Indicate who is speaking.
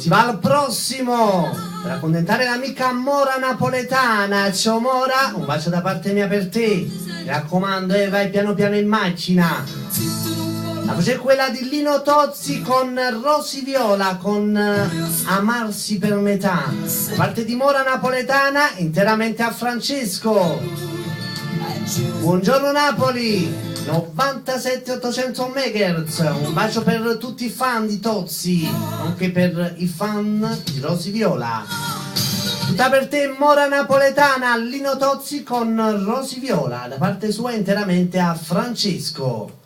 Speaker 1: Si va al prossimo, per accontentare l'amica Mora napoletana. Ciao Mora, un bacio da parte mia per te. Mi raccomando, vai piano piano in macchina. La voce è quella di Lino Tozzi con Rosy Viola, con Amarsi per metà. Da parte di Mora napoletana, interamente a Francesco. Buongiorno Napoli, 97-800 MHz. Un bacio per tutti i fan di Tozzi, nonché per i fan di Rosy Viola. Tutta per te Mora napoletana, Lino Tozzi con Rosy Viola, da parte sua interamente a Francesco.